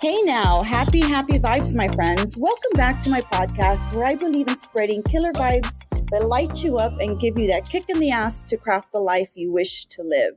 Hey now, happy vibes, my friends. Welcome back to my podcast where I believe in spreading killer vibes that light you up and give you that kick in the ass to craft the life you wish to live.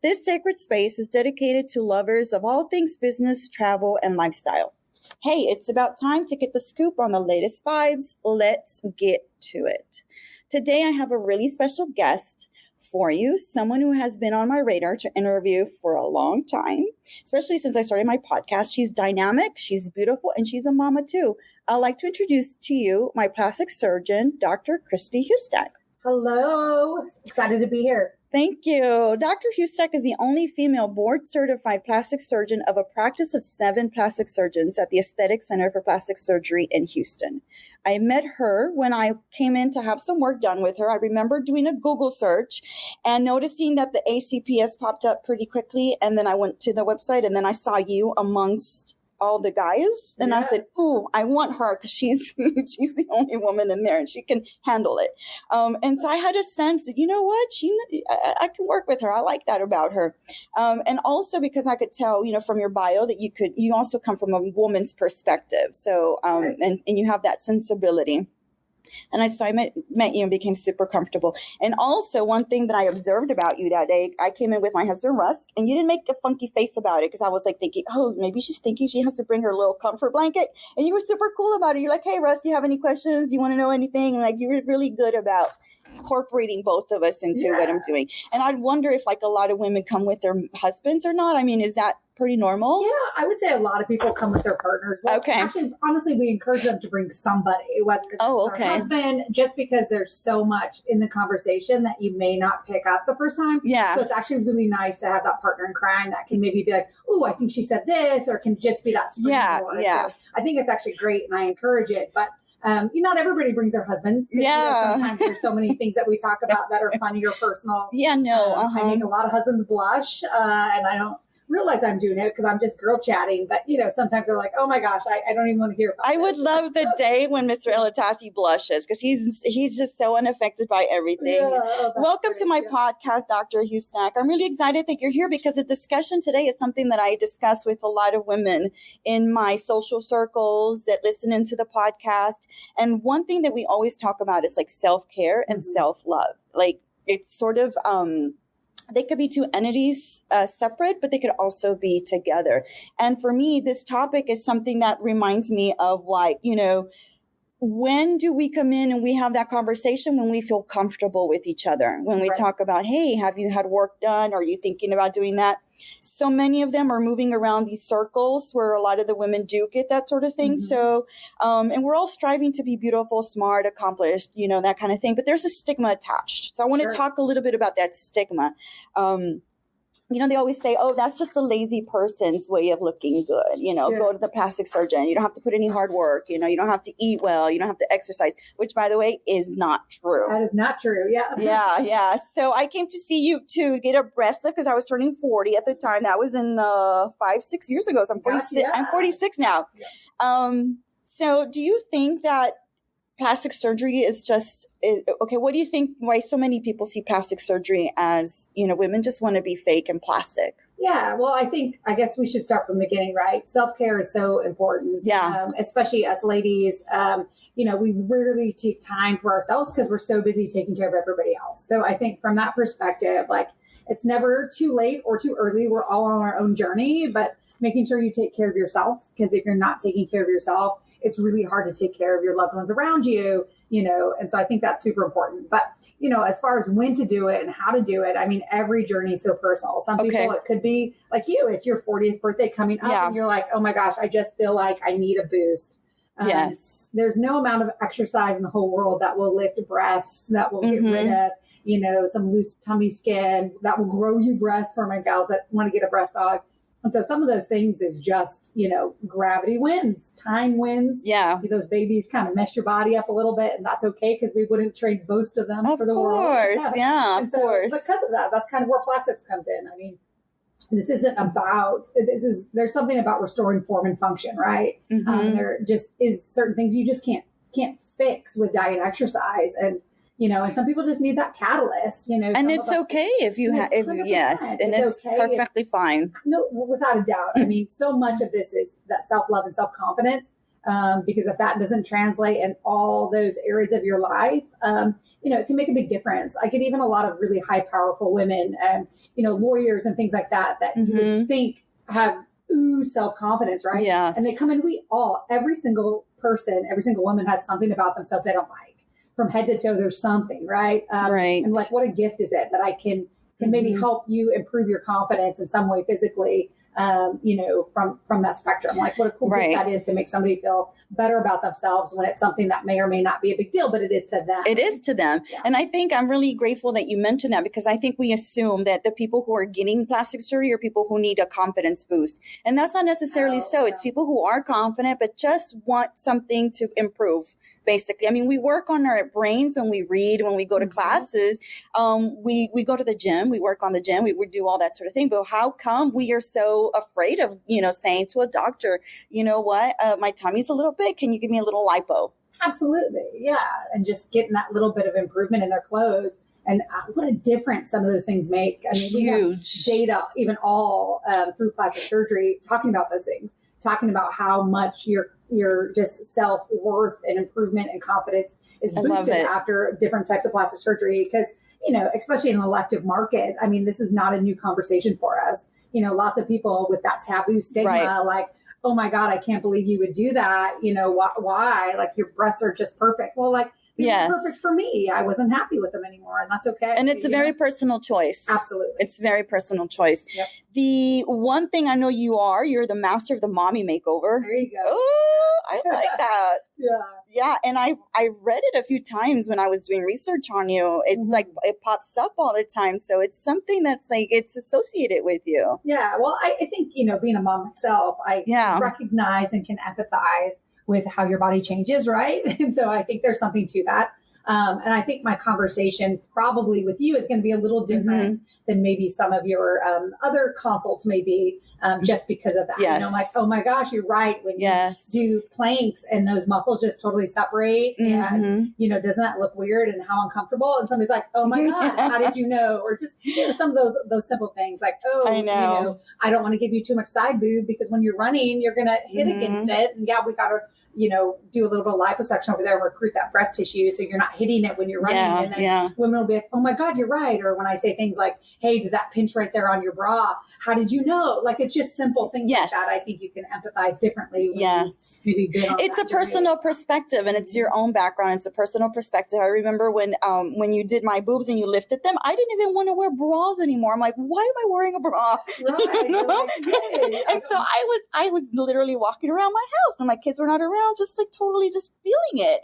This sacred space is dedicated to lovers of all things business, travel, and lifestyle. Hey, it's about time to get the scoop on the latest vibes. Let's get to it. Today, I have a really special guest for you, someone who has been on my radar to interview for a long time, especially since I started my podcast. She's dynamic, she's beautiful, and she's a mama too. I'd like to introduce to you my plastic surgeon, Dr. Kristi Hustak. Hello, excited to be here. Thank you. Dr. Hustak is the only female board-certified plastic surgeon of a practice of 7 plastic surgeons at the Aesthetic Center for Plastic Surgery in Houston. I met her when I came in to have some work done with her. I remember doing a Google search and noticing that the ACPS popped up pretty quickly. And then I went to the website and then I saw you amongst all the guys. And Yes. I said, ooh, I want her because she's she's the only woman in there and she can handle it. And so I had a sense that, you know what, I can work with her. I like that about her. And also because I could tell, from your bio that you also come from a woman's perspective. So, Right. and you have that sensibility. And I met you and became super comfortable. And also one thing that I observed about you that day, I came in with my husband, Russ, and you didn't make a funky face about it because I was like thinking, oh, maybe she's thinking she has to bring her little comfort blanket. And you were super cool about it. You're like, hey, Russ, do you have any questions? Do you want to know anything? And you were really good about incorporating both of us into what I'm doing. And I'd wonder if a lot of women come with their husbands or not. I mean, is that pretty normal? Yeah, I would say a lot of people come with their partners. Well, Okay. Actually, honestly, we encourage them to bring somebody, whether it's okay. their husband, just because there's so much in the conversation that you may not pick up the first time. Yeah. So it's actually really nice to have that partner in crime that can maybe be like, oh, I think she said this, or can just be that springboard. Yeah. So I think it's actually great, and I encourage it. But not everybody brings their husbands. Yeah. Sometimes there's so many things that we talk about that are funny or personal. Yeah, no. I make a lot of husbands blush, and I don't realize I'm doing it because I'm just girl chatting. But, sometimes they're like, oh my gosh, I don't even want to hear about I this. would love the day when Mr. Elatasi blushes because he's just so unaffected by everything. Yeah, that's Welcome great. to my Yeah. podcast, Dr. Hustak. I'm really excited that you're here because the discussion today is something that I discuss with a lot of women in my social circles that listen into the podcast. And one thing that we always talk about is self-care and self-love. It's sort of, they could be two entities separate, but they could also be together. And for me, this topic is something that reminds me of when do we come in and we have that conversation when we feel comfortable with each other? When we Right. talk about, hey, have you had work done? Are you thinking about doing that? So many of them are moving around these circles where a lot of the women do get that sort of thing. Mhm. So, and we're all striving to be beautiful, smart, accomplished, that kind of thing. But there's a stigma attached. So I want Sure. to talk a little bit about that stigma. They always say, oh, that's just the lazy person's way of looking good. Go to the plastic surgeon. You don't have to put any hard work. You don't have to eat well. You don't have to exercise, which, by the way, is not true. That is not true. Yeah. Yeah. So I came to see you to get a breast lift because I was turning 40 at the time. That was in 5-6 years ago. So I'm 46. Gotcha. I'm 46 now. Yeah. So do you think that plastic surgery is just okay? What do you think? Why so many people see plastic surgery as women just want to be fake and plastic? Yeah, well, I guess we should start from the beginning, right? Self-care is so important. Yeah. Especially us ladies, we rarely take time for ourselves because we're so busy taking care of everybody else. So I think from that perspective, it's never too late or too early. We're all on our own journey, but making sure you take care of yourself, because if you're not taking care of yourself, it's really hard to take care of your loved ones around you, and so I think that's super important. But, as far as when to do it and how to do it, I mean, every journey is so personal. Some people, it could be like you, it's your 40th birthday coming up and you're like, oh my gosh, I just feel like I need a boost. Yes. There's no amount of exercise in the whole world that will lift breasts, that will get rid of, some loose tummy skin, that will grow you breasts for my gals that want to get a breast aug. And so some of those things is just, gravity wins, time wins. Yeah. Those babies kind of mess your body up a little bit, and that's okay because we wouldn't trade most of them for the world. Yeah, of course. Because of that, that's kind of where plastics comes in. I mean, this isn't about, there's something about restoring form and function, right? There just is certain things you just can't fix with diet and exercise. And, and some people just need that catalyst, And it's okay if you have, yes, and it's okay perfectly fine. No, without a doubt. I mean, so much of this is that self-love and self-confidence. Because if that doesn't translate in all those areas of your life, it can make a big difference. I get even a lot of really high, powerful women, lawyers and things like that you would think have self-confidence, right? Yes. And they come in, every single person, every single woman has something about themselves they don't like. From head to toe, there's something, right? Right. And like, what a gift is it that I can maybe help you improve your confidence in some way physically, from that spectrum. Like, what a cool gift that is to make somebody feel better about themselves when it's something that may or may not be a big deal, but it is to them. It is to them. Yeah. And I think I'm really grateful that you mentioned that, because I think we assume that the people who are getting plastic surgery are people who need a confidence boost. And that's not necessarily so. It's people who are confident, but just want something to improve, basically. I mean, we work on our brains when we read, when we go to classes, we go to the gym, we work on the gym, we do all that sort of thing. But how come we are so afraid of, saying to a doctor, you know what, my tummy's a little big. Can you give me a little lipo? Absolutely. Yeah. And just getting that little bit of improvement in their clothes. And what a difference some of those things make. I mean, we have data, even all through plastic surgery, talking about those things, talking about how much your just self-worth and improvement and confidence is boosted after different types of plastic surgery. Because, especially in an elective market, I mean, this is not a new conversation for us. Lots of people with that taboo stigma, like, oh my God, I can't believe you would do that. Why? Like, your breasts are just perfect. Well, like, they're perfect for me. I wasn't happy with them anymore, and that's okay. And it's a very personal choice. Absolutely. It's a very personal choice. Yep. The one thing I know you're the master of the mommy makeover. There you go. Oh, I like that. Yeah. Yeah. And I read it a few times when I was doing research on you. It's like, it pops up all the time. So it's something that's like, it's associated with you. Yeah. Well, I think, being a mom myself, I recognize and can empathize with how your body changes, right? And so I think there's something to that. And I think my conversation probably with you is going to be a little different than maybe some of your other consults may be, just because of that. Yes. I'm like, oh my gosh, you're right. When you do planks and those muscles just totally separate and, doesn't that look weird and how uncomfortable? And somebody's like, oh my God, how did you know? Or just some of those simple things like, I don't want to give you too much side boob because when you're running, you're going to hit against it. And we got to, do a little bit of liposuction over there and recruit that breast tissue so you're not hitting it when you're running. And then women will be like, oh my God, you're right. Or when I say things like, hey, does that pinch right there on your bra? How did you know? Like, it's just simple things like that. I think you can empathize differently. When maybe been on it's a personal perspective, and it's your own background. It's a personal perspective. I remember when you did my boobs and you lifted them, I didn't even want to wear bras anymore. I'm like, why am I wearing a bra? Right. Like, and so I was literally walking around my house when my kids were not around, just like totally just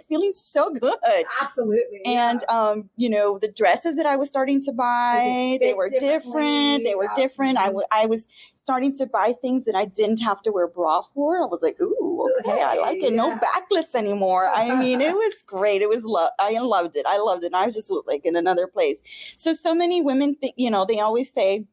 feeling so good. Absolutely. And the dresses that I was starting to buy, they were different. They were different. I was starting to buy things that I didn't have to wear bra for. I was like, ooh, okay, I like it. No backless anymore. I mean, it was great. It was I loved it. And I was like in another place. So many women think, they always say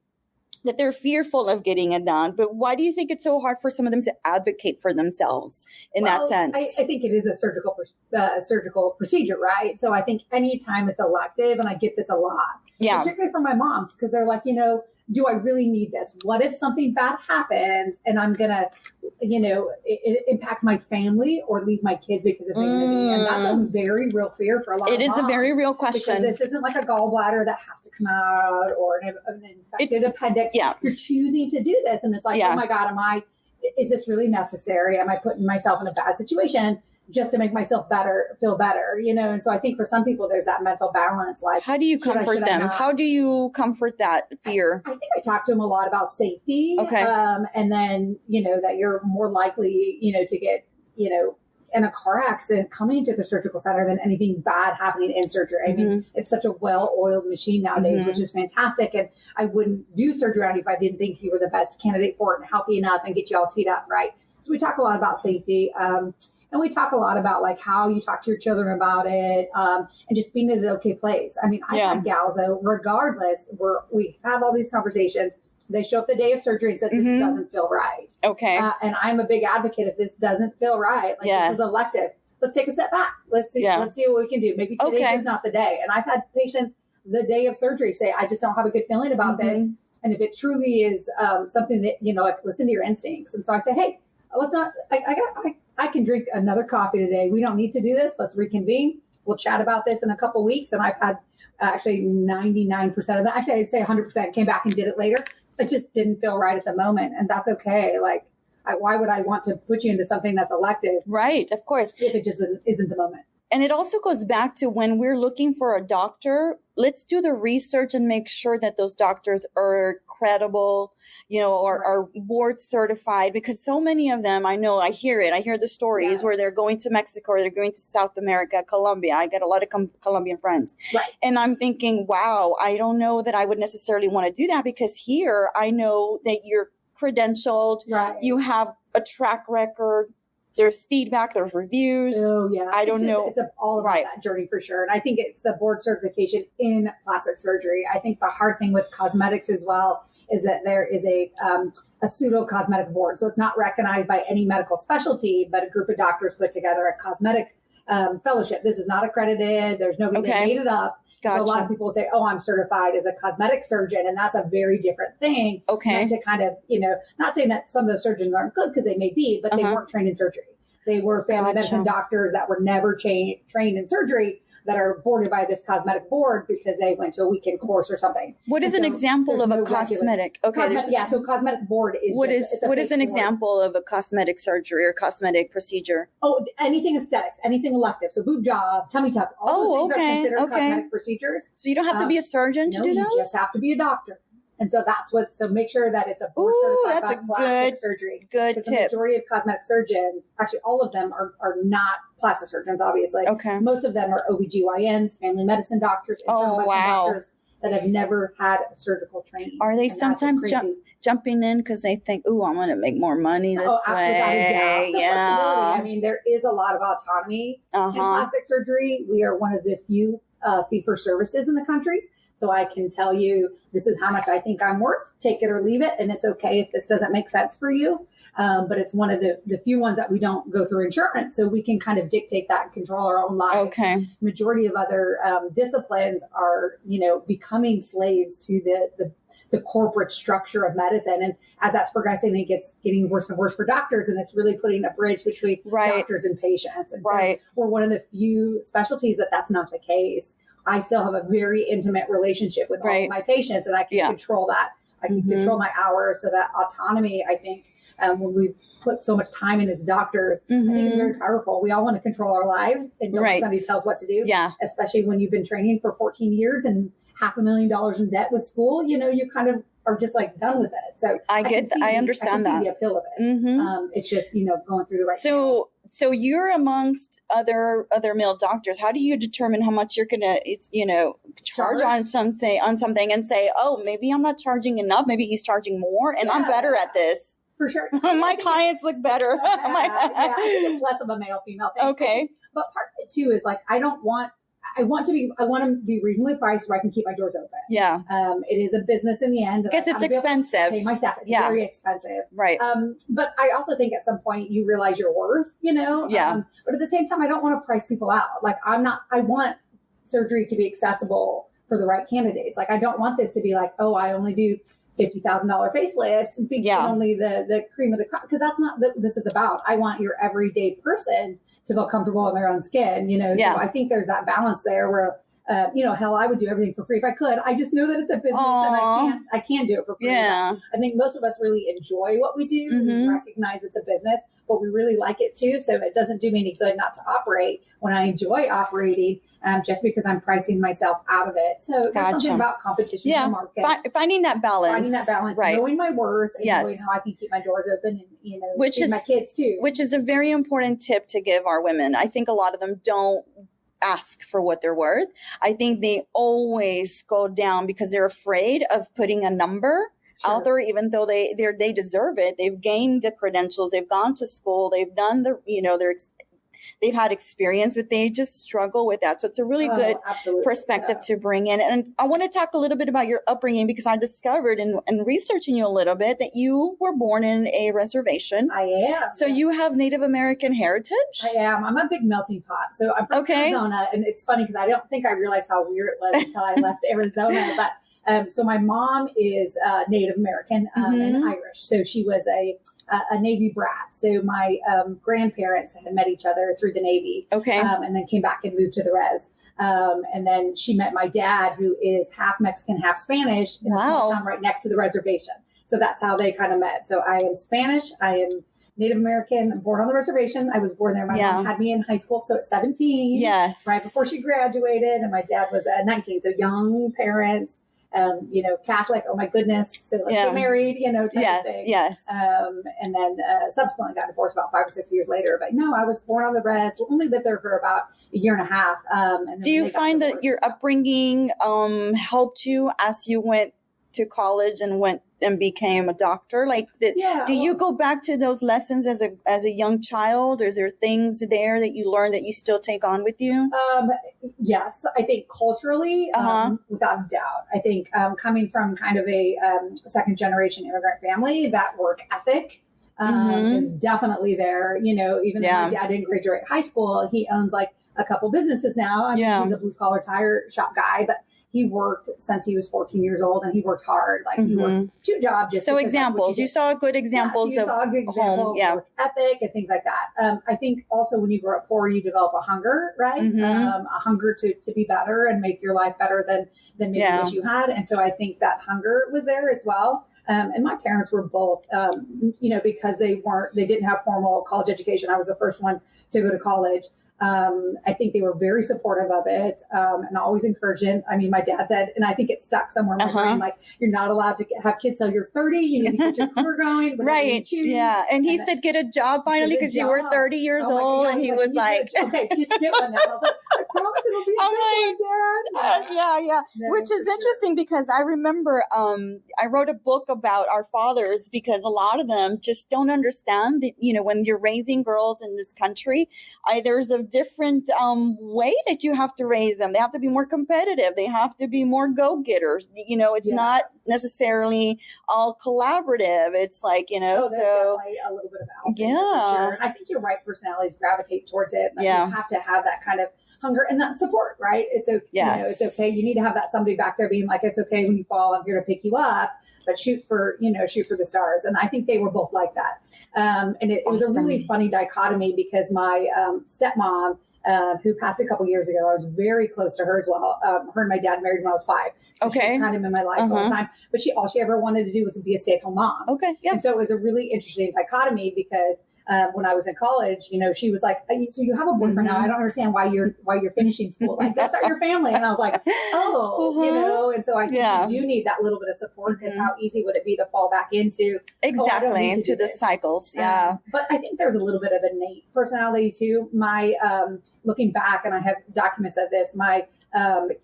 that they're fearful of getting it done. But why do you think it's so hard for some of them to advocate for themselves in that sense? I think it is a surgical procedure, right? So I think anytime it's elective, and I get this a lot, particularly from my moms, because they're like, do I really need this? What if something bad happens and I'm going to, it impact my family or leave my kids because of vanity? And that's a very real fear for a lot of moms. It is a very real question. Because this isn't like a gallbladder that has to come out or an infected appendix. Yeah. You're choosing to do this. And it's like, oh my God, is this really necessary? Am I putting myself in a bad situation just to make myself feel better, And so I think for some people, there's that mental balance. Like, how do you comfort them? How do you comfort that fear? I think I talk to them a lot about safety. Okay. And then, that you're more likely, to get, in a car accident coming into the surgical center than anything bad happening in surgery. I mean, it's such a well-oiled machine nowadays, which is fantastic. And I wouldn't do surgery on you if I didn't think you were the best candidate for it and healthy enough and get you all teed up, right? So we talk a lot about safety. And we talk a lot about like how you talk to your children about it, and just being in an okay place. I mean, I have gals though, regardless, we have all these conversations. They show up the day of surgery and said, this doesn't feel right. Okay. And I'm a big advocate if this doesn't feel right. Like this is elective. let's take a step back. Let's see what we can do. Maybe today's just not the day. And I've had patients the day of surgery say, I just don't have a good feeling about this. And if it truly is something that, like listen to your instincts. And so I say, hey, let's not, I can drink another coffee today. We don't need to do this. Let's reconvene. We'll chat about this in a couple of weeks. And I've had actually 99% of that. Actually, I'd say 100% came back and did it later. It just didn't feel right at the moment. And that's okay. Like, why would I want to put you into something that's elective? Right. Of course. If it just isn't the moment. And it also goes back to when we're looking for a doctor, let's do the research and make sure that those doctors are credible, or are board certified, because so many of them, I hear the stories where they're going to Mexico or they're going to South America, Colombia. I get a lot of Colombian friends. Right. And I'm thinking, wow, I don't know that I would necessarily want to do that, because here I know that you're credentialed, you have a track record. There's feedback, there's reviews. Oh, yeah. I don't know. It's all about that journey for sure. And I think it's the board certification in plastic surgery. I think the hard thing with cosmetics as well is that there is a pseudo cosmetic board. So it's not recognized by any medical specialty, but a group of doctors put together a cosmetic fellowship. This is not accredited. There's nobody that made it up. Gotcha. So a lot of people say, oh, I'm certified as a cosmetic surgeon. And that's a very different thing. Okay. To kind of, not saying that some of those surgeons aren't good, because they may be, but they weren't trained in surgery. They were family medicine doctors that were never trained in surgery, that are boarded by this cosmetic board because they went to a weekend course or something. What is an example of a cosmetic? Okay. So cosmetic board is what is an example of a cosmetic surgery or cosmetic procedure? Oh, anything aesthetics, anything elective. So boob jobs, tummy tuck, all those things are considered cosmetic procedures. So you don't have to be a surgeon to do those? You just have to be a doctor. And so so make sure that it's a board certified plastic surgery. Good tip. The majority of cosmetic surgeons, actually all of them are not plastic surgeons, obviously. Okay. Most of them are OBGYNs, family medicine doctors, internal medicine doctors that have never had surgical training. Are they sometimes jumping in because they think, ooh, I'm going to make more money this way? Yeah. I mean, there is a lot of autonomy in plastic surgery. We are one of the few fee-for-services in the country. So I can tell you, this is how much I think I'm worth, take it or leave it. And it's okay if this doesn't make sense for you. But it's one of the few ones that we don't go through insurance. So we can kind of dictate that and control our own lives. Okay. Majority of other disciplines are, becoming slaves to the corporate structure of medicine. And as that's progressing, it gets getting worse and worse for doctors. And it's really putting a bridge between doctors and patients. And so we're one of the few specialties that's not the case. I still have a very intimate relationship with all of my patients, and I can control that. I can control my hours. So that autonomy, I think, when we've put so much time in as doctors, I think it's very powerful. We all want to control our lives and don't let somebody tell us what to do. Yeah. Especially when you've been training for 14 years and $500,000 in debt with school, you kind of are just like done with it. So I understand that. See the appeal of it. It's just, going through the right channels. So you're amongst other male doctors. How do you determine how much you're going to, charge on something and say, oh, maybe I'm not charging enough. Maybe he's charging more and I'm better at this. For sure. My clients look better. I think it's less of a male-female thing. Okay. But part of it too is like, I want to be reasonably priced where I can keep my doors open. Yeah. It is a business in the end. Because it's expensive. Pay my staff. It's very expensive. Right. But I also think at some point you realize your worth, Yeah. But at the same time, I don't want to price people out. Like I want surgery to be accessible for the right candidates. Like I don't want this to be like, oh, I only do $50,000 facelifts and only the cream of the crop, because that's not what this is about. I want your everyday person to feel comfortable in their own skin, So I think there's that balance there where, hell, I would do everything for free if I could. I just know that it's a business and I can't do it for free. Yeah. I think most of us really enjoy what we do. We recognize it's a business, but we really like it too. So it doesn't do me any good not to operate when I enjoy operating, just because I'm pricing myself out of it. So there's something about competition in the market. Finding that balance. Right. Knowing my worth and knowing how I can keep my doors open and, which is my kids too. Which is a very important tip to give our women. I think a lot of them don't ask for what they're worth. I think they always go down because they're afraid of putting a number out there, even though they deserve it. They've gained the credentials. They've gone to school. They've done they've had experience with, they just struggle with that. So it's a really good perspective to bring in. And I want to talk a little bit about your upbringing, because I discovered in researching you a little bit that you were born in a reservation. I am. So you have Native American heritage? I am. I'm a big melting pot. So I'm from Arizona, and it's funny because I don't think I realized how weird it was until I left Arizona. But so my mom is Native American and Irish. So she was a Navy brat. So my grandparents had met each other through the Navy. And then came back and moved to the res. And then she met my dad, who is half Mexican, half Spanish, in a small town right next to the reservation. So that's how they kind of met. So I am Spanish. I am Native American, born on the reservation. I was born there. My mom had me in high school, so at 17, right before she graduated, and my dad was 19. So young parents. Catholic, oh my goodness. So let's get married, type of thing. And then subsequently got divorced about 5 or 6 years later. But no, I was born on the res, only lived there for about a year and a half. And do you find that your upbringing helped you as you went to college and became a doctor? Do you go back to those lessons as a young child, or is there things there that you learned that you still take on with you? Yes, I think culturally, without a doubt. I think coming from kind of a second generation immigrant family, that work ethic is definitely there. Even though my dad didn't graduate high school, he owns like a couple businesses now. I mean, he's a blue collar tire shop guy, but he worked since he was 14 years old, and he worked hard. Like he worked 2 jobs. Just so examples, you saw good examples of home, work ethic and things like that. I think also when you grow up poor, you develop a hunger, right? A hunger to be better and make your life better than maybe what you had. And so I think that hunger was there as well. And my parents were both, because they didn't have formal college education. I was the first one to go to college. I think they were very supportive of it, and always encouraging. I mean, my dad said, and I think it stuck somewhere in my brain, like, you're not allowed to have kids till you're 30. You need to get your career going. Right. Yeah. And he said, get a job finally, because you were 30 years old. And he was like, okay, just get one now. I was like, I promise it'll be good, Dad. Yeah. Which is interesting, because I remember I wrote a book about our fathers, because a lot of them just don't understand that, when you're raising girls in this country, there's a different way that you have to raise them. They have to be more competitive. They have to be more go-getters. It's not necessarily all collaborative. It's like, there's definitely a little bit of alpha, for sure. And I think your right personalities gravitate towards it. Like, you have to have that kind of hunger and that support, right? It's okay. It's okay. You need to have that somebody back there being like, it's okay when you fall, I'm here to pick you up, but shoot for the stars. And I think they were both like that. And it was a really funny dichotomy, because my stepmom, who passed a couple years ago, I was very close to her as well. Her and my dad married when I was 5. So she was kind of in my life all the time. But all she ever wanted to do was to be a stay-at-home mom. And so it was a really interesting dichotomy, because when I was in college, she was like, so you have a boyfriend now. I don't understand why you're finishing school. Like, that's not your family. And I was like, and so I think you do need that little bit of support, because how easy would it be to fall back into into the cycles. But I think there's a little bit of innate personality too. My looking back, and I have documents of this, my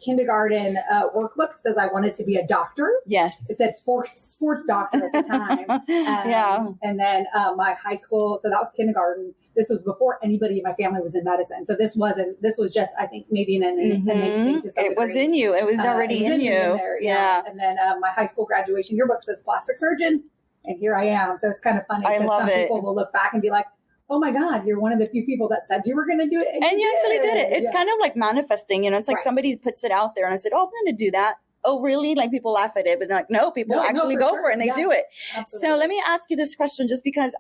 kindergarten workbook says I wanted to be a doctor. Yes. It said sports doctor at the time. And then my high school, so that was kindergarten. This was before anybody in my family was in medicine. So this was just, I think, maybe an innate thing to some degree. It was in you. It was already in you. There, And then my high school graduation yearbook says plastic surgeon. And here I am. So it's kind of funny, because some people will look back and be like, oh my God, you're one of the few people that said you were going to do it. And you actually did it. It's kind of like manifesting, it's like somebody puts it out there, and I said, oh, I'm going to do that. Oh, really? Like, people laugh at it, but like, no, people actually go for it, and they do it. Absolutely. So let me ask you this question, just because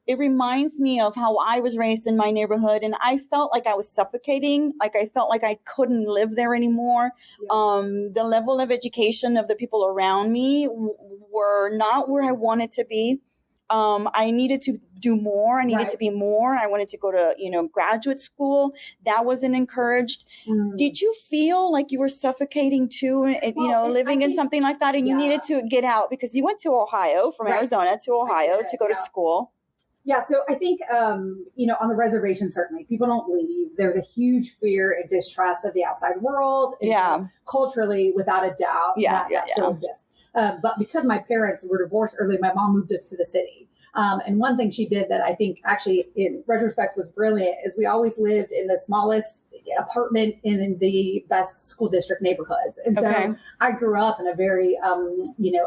it reminds me of how I was raised in my neighborhood, and I felt like I was suffocating. Like, I felt like I couldn't live there anymore. The level of education of the people around me were not where I wanted to be. I needed to do more. I needed to be more. I wanted to go to, graduate school. That wasn't encouraged. Did you feel like you were suffocating too, living in something like that, and you needed to get out, because you went to Ohio, from Arizona to Ohio to go to school? Yeah. So I think, on the reservation, certainly people don't leave. There's a huge fear and distrust of the outside world. And culturally, without a doubt, that still exists. But because my parents were divorced early, my mom moved us to the city. And one thing she did that I think actually in retrospect was brilliant is we always lived in the smallest apartment in the best school district neighborhoods. And so I grew up in a very,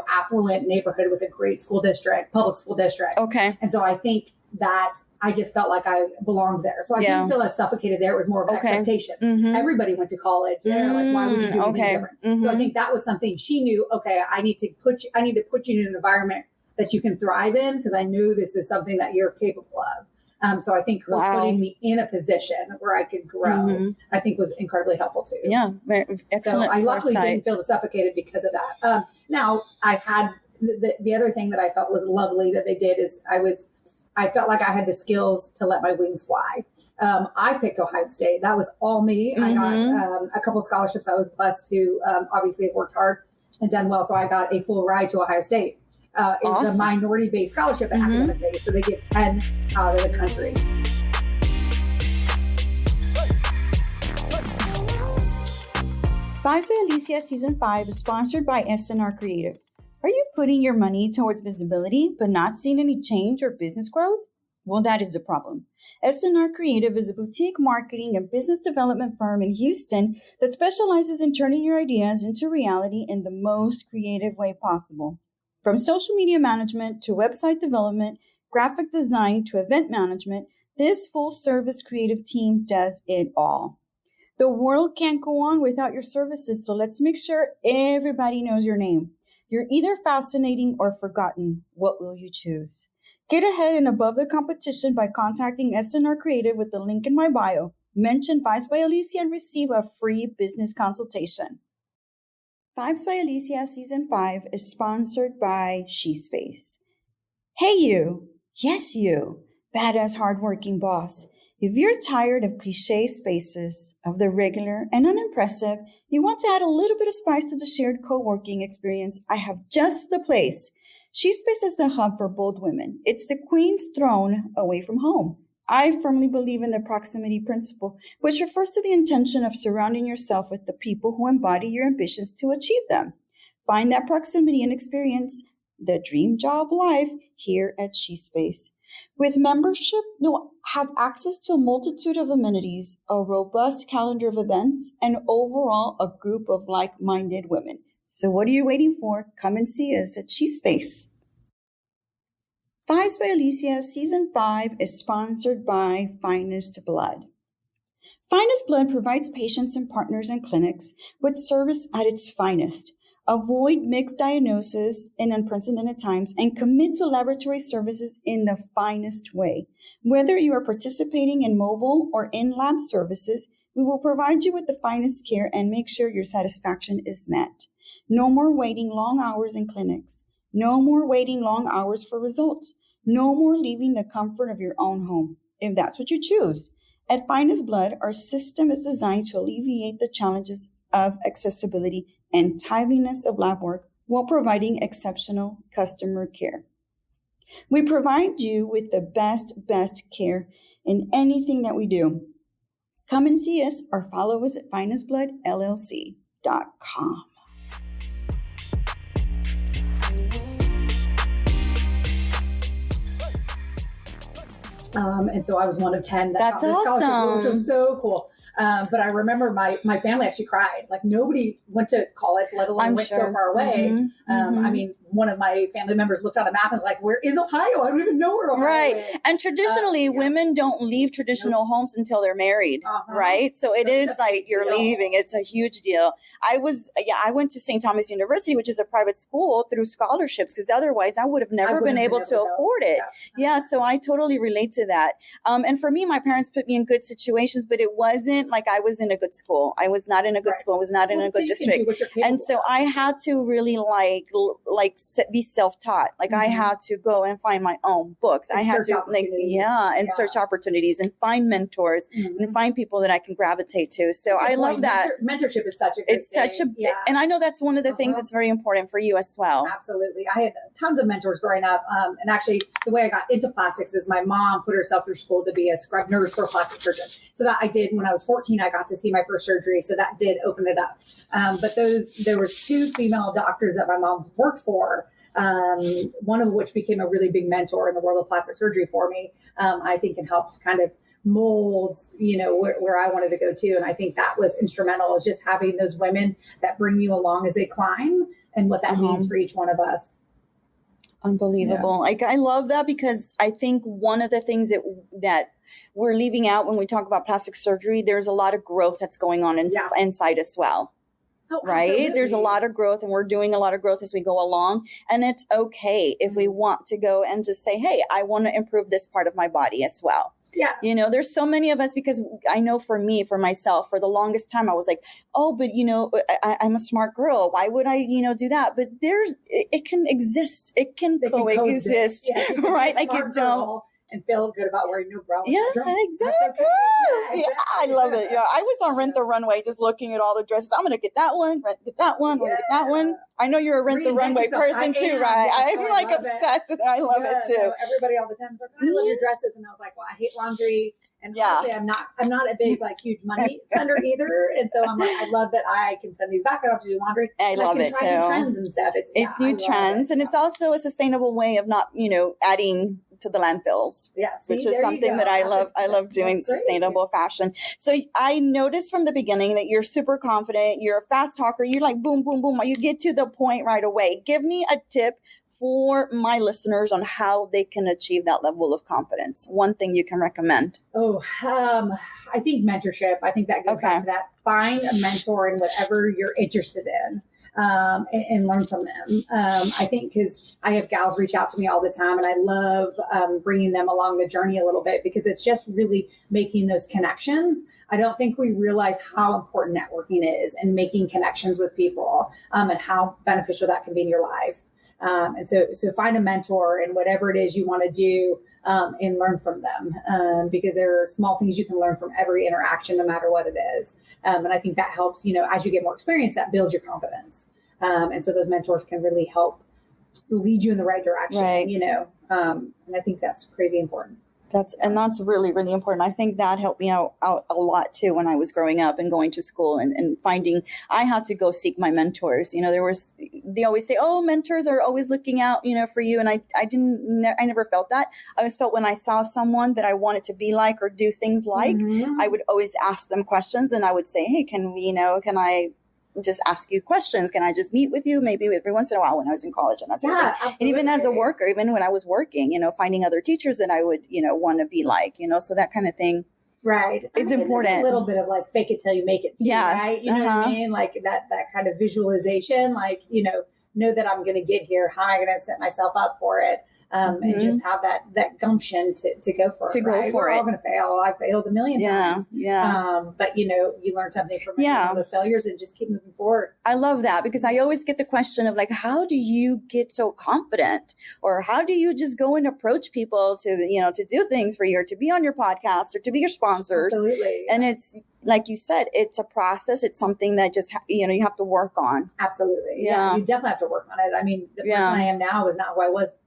affluent neighborhood with a great school district, public school district. Okay. And so I think that I just felt like I belonged there. So I didn't feel as suffocated there. It was more of an expectation. Everybody went to college. They're like, why would you do anything different? So I think that was something she knew, okay, I need to put you in an environment that you can thrive in, because I knew this is something that you're capable of. So I think her putting me in a position where I could grow, I think was incredibly helpful too. Yeah, very excellent. So I luckily didn't feel suffocated because of that. Now I had the other thing that I felt was lovely that they did is I felt like I had the skills to let my wings fly. I picked Ohio State. That was all me. I got a couple scholarships. I was blessed to obviously have worked hard and done well. So I got a full ride to Ohio State. It was a minority-based scholarship, academic-based, so they give 10 out of the country. Vibes by Alicia Season 5 is sponsored by SNR Creative. Are you putting your money towards visibility but not seeing any change or business growth? Well, that is the problem. SNR Creative is a boutique marketing and business development firm in Houston that specializes in turning your ideas into reality in the most creative way possible. From social media management to website development, graphic design to event management, this full-service creative team does it all. The world can't go on without your services, so let's make sure everybody knows your name. You're either fascinating or forgotten. What will you choose? Get ahead and above the competition by contacting SNR Creative with the link in my bio. Mention Vibes by Alicia and receive a free business consultation. Vibes by Alicia Season 5 is sponsored by SheSpace. Hey you, yes you, badass hardworking boss. If you're tired of cliche spaces, of the regular and unimpressive, you want to add a little bit of spice to the shared co-working experience, I have just the place. SheSpace is the hub for bold women. It's the queen's throne away from home. I firmly believe in the proximity principle, which refers to the intention of surrounding yourself with the people who embody your ambitions to achieve them. Find that proximity and experience the dream job life here at SheSpace. With membership, you'll have access to a multitude of amenities, a robust calendar of events, and overall a group of like-minded women. So what are you waiting for? Come and see us at SheSpace. Vibes by Alicia Season 5 is sponsored by Finest Blood. Finest Blood provides patients and partners in clinics with service at its finest. Avoid mixed diagnosis in unprecedented times and commit to laboratory services in the finest way. Whether you are participating in mobile or in-lab services, we will provide you with the finest care and make sure your satisfaction is met. No more waiting long hours in clinics. No more waiting long hours for results. No more leaving the comfort of your own home, if that's what you choose. At Finest Blood, our system is designed to alleviate the challenges of accessibility and timeliness of lab work while providing exceptional customer care. We provide you with the best care in anything that we do. Come and see us or follow us at finestbloodllc.com. And so I was one of 10 that That's got this scholarship, awesome. which was so cool. But I remember my family actually cried. Like nobody went to college, let alone went so far away. I mean, one of my family members looked on a map and was like, where is Ohio? I don't even know where Ohio is. And traditionally, women don't leave traditional homes until they're married, right? So it is like you're leaving. It's a huge deal. I went to St. Thomas University, which is a private school, through scholarships, because otherwise I would have never been able to afford it. So I totally relate to that. And for me, my parents put me in good situations, but it wasn't like I was in a good school. I was not in a good school. I was not in a good district. And so I had to really be self-taught. Like I had to go and find my own books. I had to search opportunities and find mentors and find people that I can gravitate to. So I love that. Mentorship is such a good thing. And I know that's one of the things that's very important for you as well. Absolutely. I had tons of mentors growing up. And actually the way I got into plastics is my mom put herself through school to be a scrub nurse for a plastic surgeon. So that I did when I was 14, I got to see my first surgery. So that did open it up. But there was two female doctors that my mom worked for one of which became a really big mentor in the world of plastic surgery for me. I think it helped kind of mold, where I wanted to go to. And I think that was instrumental, is just having those women that bring you along as they climb, and what that means for each one of us. Unbelievable. Like, I love that, because I think one of the things that we're leaving out when we talk about plastic surgery, there's a lot of growth that's going on inside as well. Oh, right? absolutely. There's a lot of growth, and we're doing a lot of growth as we go along. And it's okay if we want to go and just say, hey, I want to improve this part of my body as well. Yeah. There's so many of us, because I know for myself, for the longest time, I was like, oh, but I'm a smart girl. Why would I, do that? But it can exist. It can coexist, right? Like, you don't. And feel good about wearing new bras. Yeah, exactly. Okay. Yeah, I love it. Yeah, I was on Rent the Runway just looking at all the dresses. I'm going to get that one, get that one, get that one. I know you're a Rent the Runway person too, right? I'm like obsessed with it. I love it too. So everybody all the time is like, I love your dresses. And I was like, well, I hate laundry. And honestly, I'm not a big, huge money spender either. And so I'm like, I love that I can send these back. I don't have to do laundry. I love it too. New trends and stuff. It's new trends. And it's also a sustainable way of not, adding to the landfills, which is something that I love. I love doing sustainable fashion. So I noticed from the beginning that you're super confident. You're a fast talker. You're like, boom, boom, boom. You get to the point right away. Give me a tip for my listeners on how they can achieve that level of confidence. One thing you can recommend. I think mentorship. I think that goes back to that. Find a mentor in whatever you're interested in. And learn from them. I think, because I have gals reach out to me all the time, and I love bringing them along the journey a little bit, because it's just really making those connections. I don't think we realize how important networking is, and making connections with people, and how beneficial that can be in your life. And so find a mentor in whatever it is you want to do, and learn from them, because there are small things you can learn from every interaction, no matter what it is. And I think that helps, as you get more experience, that builds your confidence. And so those mentors can really help lead you in the right direction, and I think that's crazy important. And that's really, really important. I think that helped me out a lot too when I was growing up and going to school and finding, I had to go seek my mentors. They always say, oh, mentors are always looking out, for you. And I never felt that. I always felt when I saw someone that I wanted to be like or do things like, I would always ask them questions, and I would say, hey, can I just ask you questions? Can I just meet with you maybe every once in a while when I was in college and that sort of thing. Absolutely. And even as a worker, even when I was working, finding other teachers that I would, want to be like, so that kind of thing. Right. It's important. A little bit of fake it till you make it too, right? You know what I mean? That kind of visualization, know that I'm going to get here. How am I going to set myself up for it? And just have that gumption to go for it. We're all going to fail. I failed a million times. But you learn something from those failures and just keep moving forward. I love that, because I always get the question of how do you get so confident, or how do you just go and approach people to do things for you, or to be on your podcast, or to be your sponsors? Absolutely. And it's, like you said, it's a process. It's something that just, you have to work on. Absolutely. Yeah. You definitely have to work on it. I mean, the person I am now is not who I was,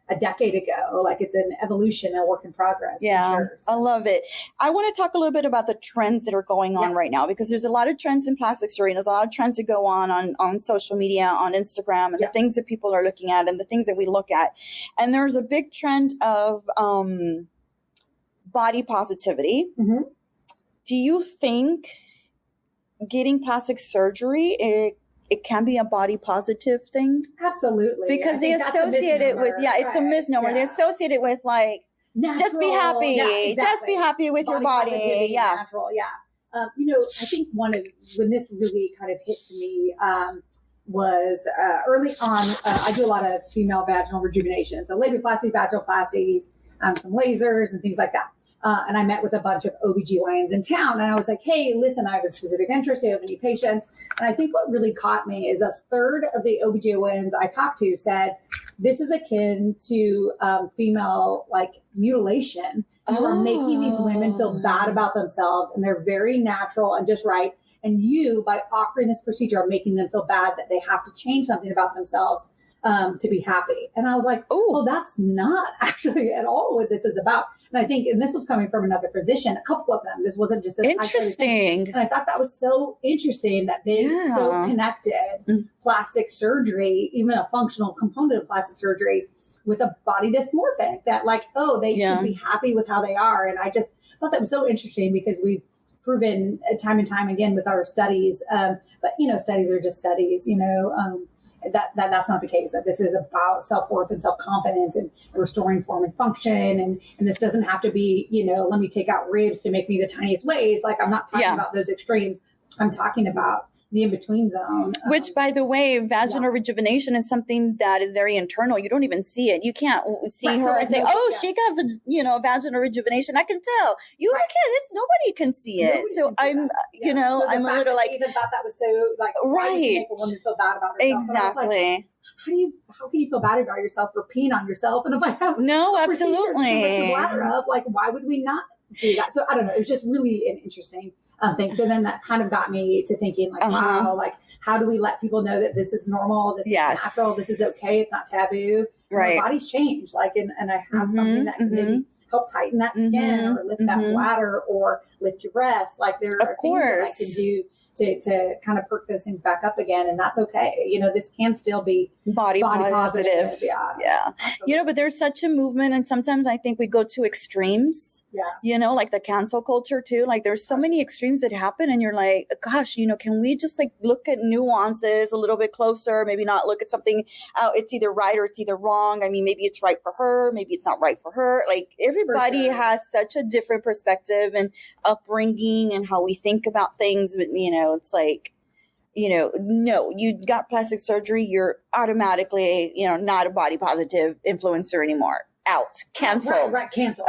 a decade ago. It's an evolution, a work in progress. Yeah, sure, so. I love it. I want to talk a little bit about the trends that are going on right now, because there's a lot of trends in plastic surgery. There's a lot of trends that go on social media, on Instagram, and the things that people are looking at, and the things that we look at. And there's a big trend of body positivity. Mm-hmm. Do you think getting plastic surgery, it can be a body positive thing? Absolutely. Because they associate it with, it's a misnomer. They associate it with natural, just be happy. Yeah, exactly. Just be happy with your body. Yeah. Natural. Yeah. I think when this really kind of hit to me, was early on. I do a lot of female vaginal rejuvenation. So labiaplasty, vaginoplasties, some lasers and things like that. And I met with a bunch of OBGYNs in town, and I was like, hey, listen, I have a specific interest. Do you have any patients? And I think what really caught me is a third of the OBGYNs I talked to said, this is akin to female mutilation. You are making these women feel bad about themselves, and they're very natural and just right. And you, by offering this procedure, are making them feel bad that they have to change something about themselves. to be happy. And I was like, oh, that's not actually at all what this is about. And I think, and this was coming from another physician, a couple of them. This wasn't just interesting. And I thought that was so interesting that they so connected plastic surgery, even a functional component of plastic surgery, with a body dysmorphic, that like, oh, they should be happy with how they are. And I just thought that was so interesting, because we've proven time and time again with our studies, but studies are just studies, that's not the case. That this is about self-worth and self-confidence and restoring form and function. And this doesn't have to be, let me take out ribs to make me the tiniest waist. Like, I'm not talking about those extremes. I'm talking about the in-between zone. Which, by the way, vaginal rejuvenation is something that is very internal. You don't even see it. You can't see her and say, she got, vaginal rejuvenation. I can tell. You can't. Nobody can see it. So I'm, so I'm a little like. I even thought that was so like, why would you make a woman feel bad about herself? Exactly. How can you feel bad about yourself for peeing on yourself? And if I have absolutely. To lift the bladder up, like, why would we not do that? So I don't know. It was just really an interesting thing. So then that kind of got me to thinking, like, wow, like, how do we let people know that this is normal, this is natural, this is okay, it's not taboo. Right. Our bodies change, like, and I have something that can maybe help tighten that skin or lift that bladder or lift your breast. Like, there are things that I can do to kind of perk those things back up again. And that's okay. This can still be body positive. Yeah. Absolutely. But there's such a movement. And sometimes I think we go to extremes. Yeah. Like the cancel culture too. Like, there's so many extremes that happen, and you're like, gosh, can we just like look at nuances a little bit closer? Maybe not look at something, it's either right or it's either wrong. I mean, maybe it's right for her, maybe it's not right for her. Like, everybody has such a different perspective and upbringing and how we think about things. But, it's like, no, you got plastic surgery, you're automatically, not a body positive influencer anymore. Out. Canceled. Right. Canceled.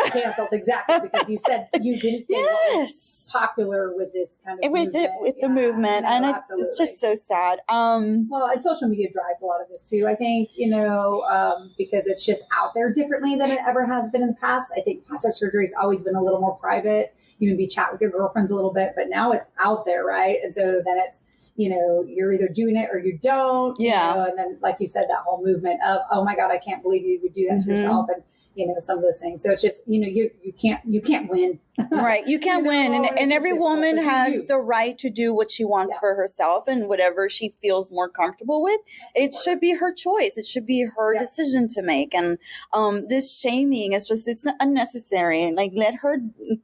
Exactly. Because you said you didn't say what was popular with this kind of movement. With the movement. No, and it's just so sad. Well, and social media drives a lot of this too, I think, because it's just out there differently than it ever has been in the past. I think plastic surgery has always been a little more private. You maybe chat with your girlfriends a little bit, but now it's out there, right? And so then it's, you're either doing it or you don't. And then, like you said, that whole movement of, oh my God, I can't believe you would do that to yourself. And, some of those things. So it's just, you can't win. Right. You can't win. And every woman has the right to do what she wants for herself, and whatever she feels more comfortable with. It should be her choice. It should be her decision to make. And this shaming is just, it's unnecessary. Like, let her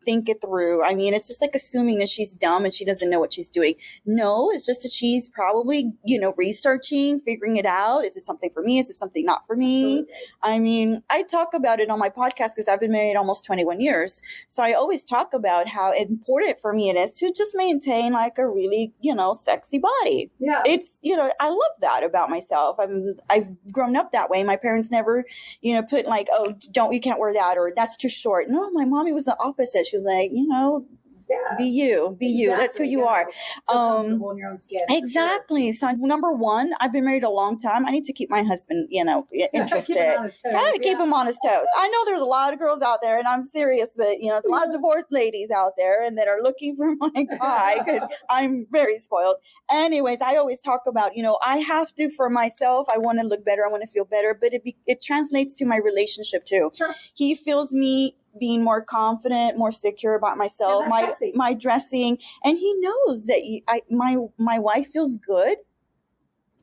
think it through. I mean, it's just like assuming that she's dumb and she doesn't know what she's doing. No, it's just that she's probably, researching, figuring it out. Is it something for me? Is it something not for me? Absolutely. I mean, I talk about it on my podcast because I've been married almost 21 years. So I always talk about how important for me it is to just maintain like a really, sexy body. Yeah. It's, I love that about myself. I've grown up that way. My parents never, put like, oh, you can't wear that, or that's too short. No, my mommy was the opposite. She was like, be you. Exactly. That's who you are. Comfortable in your own skin. Exactly. Sure. So number one, I've been married a long time. I need to keep my husband, interested. Gotta keep him on his toes. I know there's a lot of girls out there, and I'm serious, but there's a lot of divorced ladies out there and that are looking for my guy, because I'm very spoiled. Anyways, I always talk about, I have to, for myself, I want to look better. I want to feel better, but it translates to my relationship too. Sure. He feels me being more confident, more secure about myself, my dressing, and he knows that my wife feels good.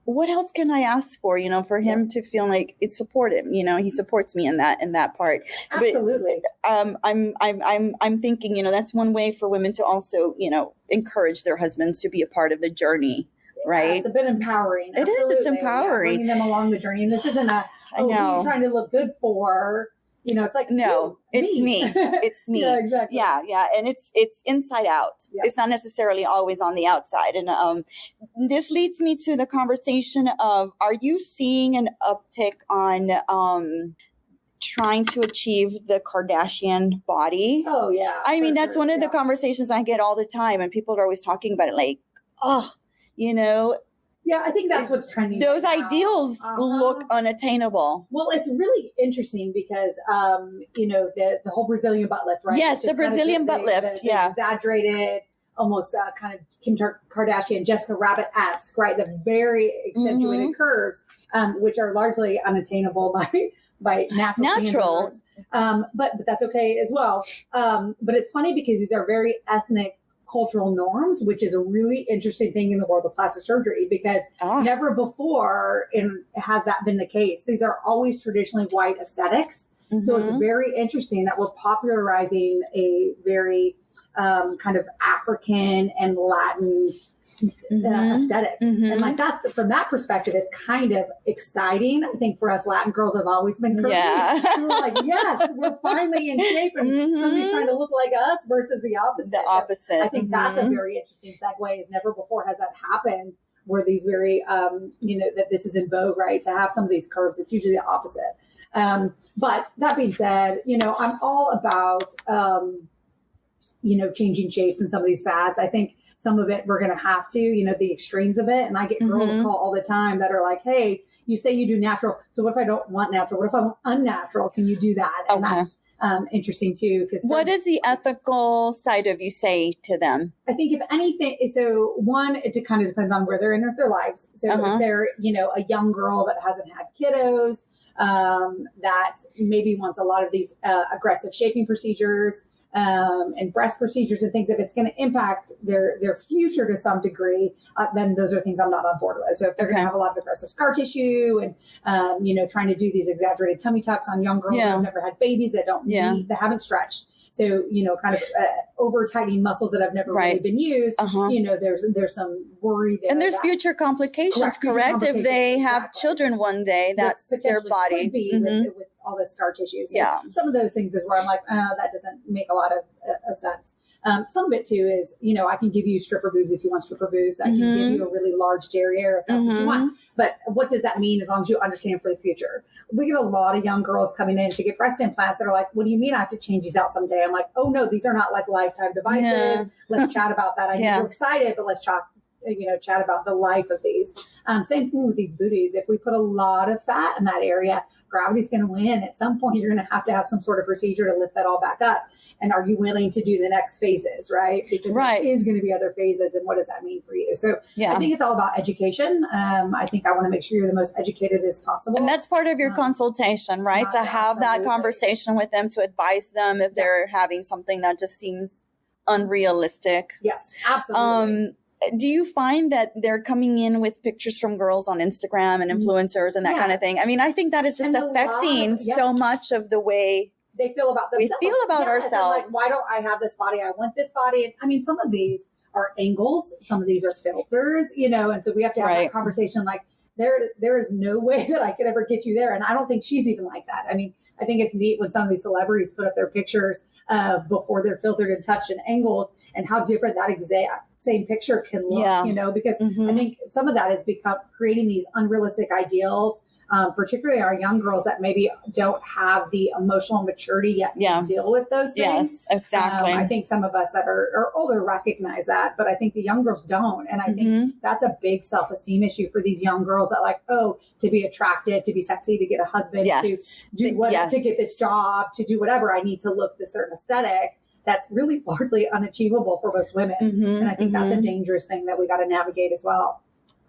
What else can I ask for? For him to feel like it's supportive. He supports me in that part. Absolutely. But, I'm thinking, that's one way for women to also, encourage their husbands to be a part of the journey. Right. It's a bit empowering. It is. It's empowering. Bringing them along the journey. And this isn't who you're trying to look good for. It's like, no, it's me. It's me. Yeah, exactly. Yeah. And it's inside out. Yeah. It's not necessarily always on the outside. And this leads me to the conversation of, are you seeing an uptick on trying to achieve the Kardashian body? Oh, yeah. I mean, that's one of the conversations I get all the time. And people are always talking about it like, Yeah, I think that's what's trending. Those ideals look unattainable. Well, it's really interesting because, the whole Brazilian butt lift, right? Yes, the Brazilian butt lift. The exaggerated almost kind of Kim Kardashian, Jessica Rabbit-esque, right? The very accentuated curves, which are largely unattainable by natural standards. But that's okay as well. But it's funny because these are very ethnic cultural norms, which is a really interesting thing in the world of plastic surgery, because never before has that been the case. These are always traditionally white aesthetics. So it's very interesting that we're popularizing a very kind of African and Latin aesthetic. And like that's, from that perspective, it's kind of exciting. I think for us Latin girls have always been curvy. We're like, yes, we're finally in shape, and somebody's trying to look like us versus the opposite. So I think that's a very interesting segue, is never before has that happened where these very, that this is in vogue, right? To have some of these curves. It's usually the opposite. But that being said, I'm all about, changing shapes and some of these fads. I think some of it we're going to have to, the extremes of it. And I get girls call all the time that are like, hey, you say you do natural. So what if I don't want natural? What if I want unnatural? Can you do that? And that's interesting too. Because what is the ethical side of you say to them? I think if anything, so one, it kind of depends on where they're in their lives. So if they're, a young girl that hasn't had kiddos, that maybe wants a lot of these aggressive shaping procedures, and breast procedures and things, if it's going to impact their future to some degree, then those are things I'm not on board with. So if they're going to have a lot of aggressive scar tissue and, trying to do these exaggerated tummy tucks on young girls that have never had babies, that don't need, that haven't stretched. So, kind of over tightening muscles that have never really been used, there's some worry there. And there's future complications, correct? If they have children one day, that's their body. Could be with all the scar tissue. So some of those things is where I'm like, that doesn't make a lot of sense. Some of it too is, I can give you stripper boobs if you want stripper boobs. I can give you a really large derriere if that's what you want. But what does that mean as long as you understand for the future? We get a lot of young girls coming in to get breast implants that are like, what do you mean I have to change these out someday? I'm like, oh no, these are not like lifetime devices. Let's chat about that. I know you're excited, but let's chat about the life of these. Same thing with these booties. If we put a lot of fat in that area, gravity's going to win. At some point, you're going to have some sort of procedure to lift that all back up. And are you willing to do the next phases, right? Because there is going to be other phases. And what does that mean for you? So I think it's all about education. I think I want to make sure you're the most educated as possible. And that's part of your consultation, right? To have that conversation with them, to advise them if they're having something that just seems unrealistic. Yes, absolutely. Do you find that they're coming in with pictures from girls on Instagram and influencers and that kind of thing? I mean, I think that is just affecting so much of the way they feel about themselves. We feel about ourselves. Like, why don't I have this body? I want this body. And I mean, some of these are angles. Some of these are filters, and so we have to have that conversation. Like there is no way that I could ever get you there. And I don't think she's even like that. I mean, I think it's neat when some of these celebrities put up their pictures before they're filtered and touched and angled, and how different that exact same picture can look, because I think some of that has become creating these unrealistic ideals, particularly our young girls that maybe don't have the emotional maturity yet to deal with those things. Yes, exactly. I think some of us that are older recognize that, but I think the young girls don't. And I think that's a big self-esteem issue for these young girls that to be attractive, to be sexy, to get a husband, to do what, to get this job, to do whatever, I need to look this certain aesthetic. That's really largely unachievable for most women. And I think that's a dangerous thing that we got to navigate as well.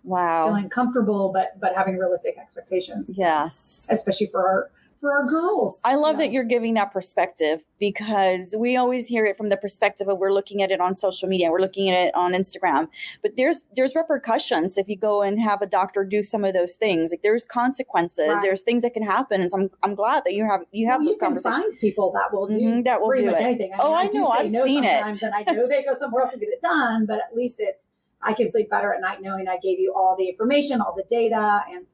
Wow. Feeling comfortable, but having realistic expectations. Yes. Especially for our girls. I love that you're giving that perspective, because we always hear it from the perspective of we're looking at it on social media, we're looking at it on Instagram, but there's repercussions if you go and have a doctor do some of those things. Like there's consequences, there's things that can happen, and so I'm glad that you have those conversations. You can find people that will do that will pretty do much it. Anything. I know, I've seen it, and I know they go somewhere else and get it done, but at least I can sleep better at night knowing I gave you all the information, all the data, and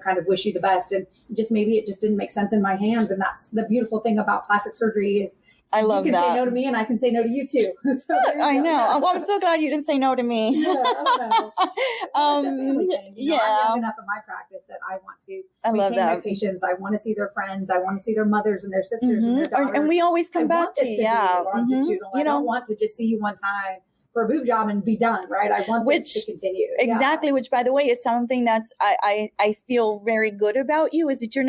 kind of wish you the best. And just maybe it just didn't make sense in my hands. And that's the beautiful thing about plastic surgery is I love you can that. say no to me and I can say no to you too. So I know. Well, I'm so glad you didn't say no to me. Yeah, I don't know. It's a family thing. I'm young enough in my practice that I want to maintain my patients. I want to see their friends. I want to see their mothers and their sisters and their daughters. And we always come back to longitudinal. I don't want to just see you one time for a boob job and be done, right? I want this to continue. Exactly. Which, by the way, is something that's I feel very good about you, is that you're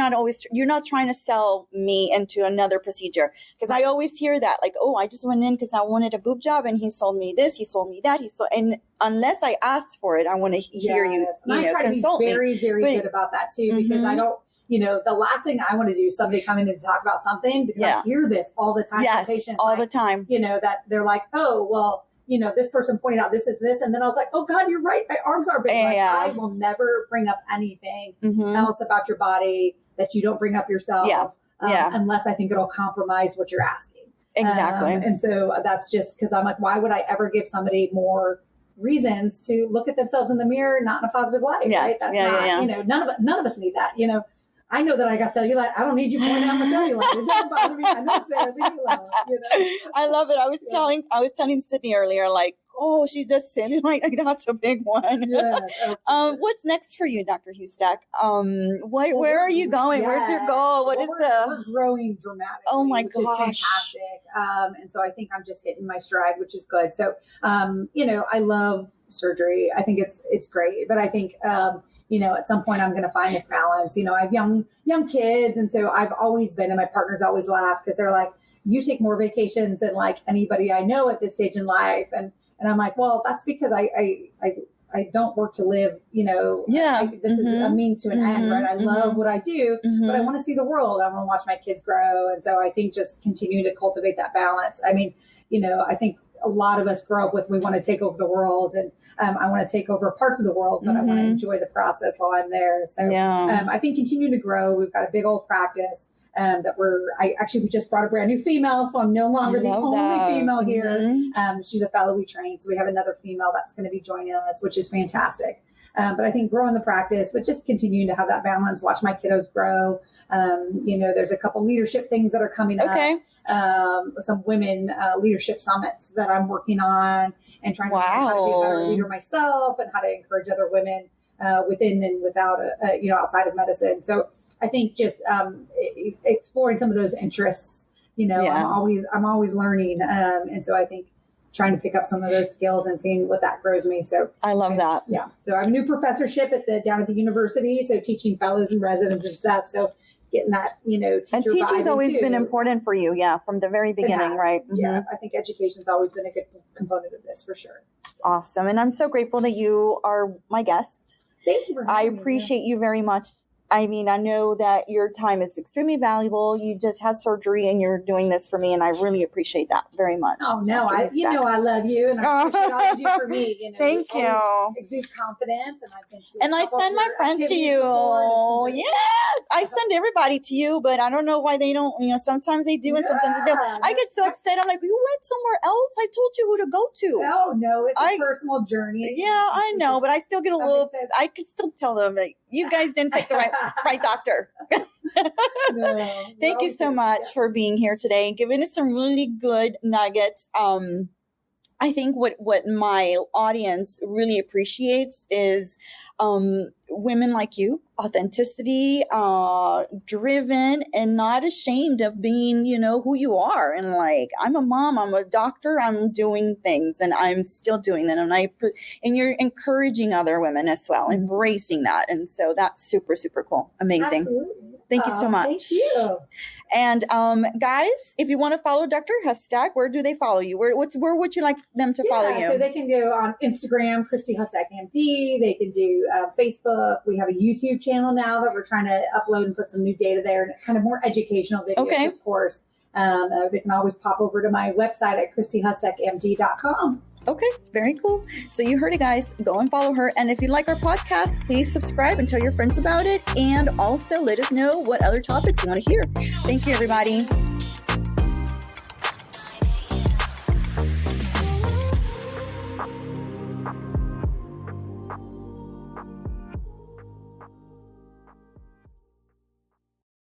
not trying to sell me into another procedure. Because I always hear that, like, oh, I just went in because I wanted a boob job and he sold me this, he sold me that, and unless I asked for it, I want to hear you I try to be very, very good about that too, because I don't, the last thing I want to do is somebody come in and talk about something, because I hear this all the time from patients. All the time. That they're like, oh, well, this person pointed out this is this. And then I was like, oh God, you're right. My arms are big. I will never bring up anything else about your body that you don't bring up yourself. Unless I think it'll compromise what you're asking. Exactly. And so that's just because I'm like, why would I ever give somebody more reasons to look at themselves in the mirror, not in a positive light, right? That's none of us need that, I know that I got cellulite. I don't need you pointing out my cellulite. It doesn't bother me. I know it's there. Leave me alone, I love it. I was telling Sydney earlier, like, oh, she does cellulite. Like, that's a big one. What's next for you, Dr. Hustak? Where are you going? Where's your goal? We're growing dramatically. Oh my gosh. Which is fantastic. And so I think I'm just hitting my stride, which is good. So, I love surgery. I think it's great, but I think, at some point I'm going to find this balance. I have young kids. And so I've always been, and my partners always laugh because they're like, you take more vacations than like anybody I know at this stage in life. And I'm like, well, that's because I don't work to live, this is a means to an end, right? I love what I do, but I want to see the world. I want to watch my kids grow. And so I think just continuing to cultivate that balance. I mean, I think a lot of us grow up with, we want to take over the world, and I want to take over parts of the world, but I want to enjoy the process while I'm there. So I think continue to grow. We've got a big old practice that we just brought a brand new female. So I'm no longer the only female here. She's a fellow we trained. So we have another female that's going to be joining us, which is fantastic. But I think growing the practice, but just continuing to have that balance, watch my kiddos grow. There's a couple leadership things that are coming up. Some women leadership summits that I'm working on, and trying to learn how to be a better leader myself, and how to encourage other women within and without, outside of medicine. So I think just exploring some of those interests, I'm always learning. And so I think trying to pick up some of those skills and seeing what that grows me. So I love that. Yeah. So I have a new professorship down at the university. So teaching fellows and residents and stuff. So getting that, teacher and teaching's always been important for you. Yeah. From the very beginning, right? Yeah. I think education's always been a good component of this for sure. Awesome. And I'm so grateful that you are my guest. Thank you for having me. I appreciate you very much. I mean, I know that your time is extremely valuable. You just had surgery and you're doing this for me, and I really appreciate that very much. Oh no, I love you, and I appreciate all you do for me. Thank you. Exudes confidence, and I've been to. And I send my friends to you. Yes, I send everybody to you, but I don't know why they don't. Sometimes they do, and sometimes they don't. I get so upset. I'm like, you went somewhere else. I told you who to go to. Oh no, it's a personal journey. Yeah, I know, but I still get a little. I can still tell them that you guys didn't pick the right doctor. Thank you so much for being here today and giving us some really good nuggets. I think what my audience really appreciates is women like you, authenticity, driven, and not ashamed of being, who you are. And like, I'm a mom, I'm a doctor, I'm doing things, and I'm still doing them. And you're encouraging other women as well, embracing that. And so that's super, super cool. Amazing. Absolutely. Thank you so much. Thank you. And guys, if you want to follow Dr. Hustak, where do they follow you? Where would you like them to follow you? So they can go on Instagram, Kristi Hustak MD. They can do Facebook. We have a YouTube channel now that we're trying to upload and put some new data there, and kind of more educational videos, of course. They can always pop over to my website at KristiHustakMD.com. Okay, very cool. So you heard it, guys. Go and follow her. And if you like our podcast, please subscribe and tell your friends about it. And also let us know what other topics you want to hear. Thank you, everybody.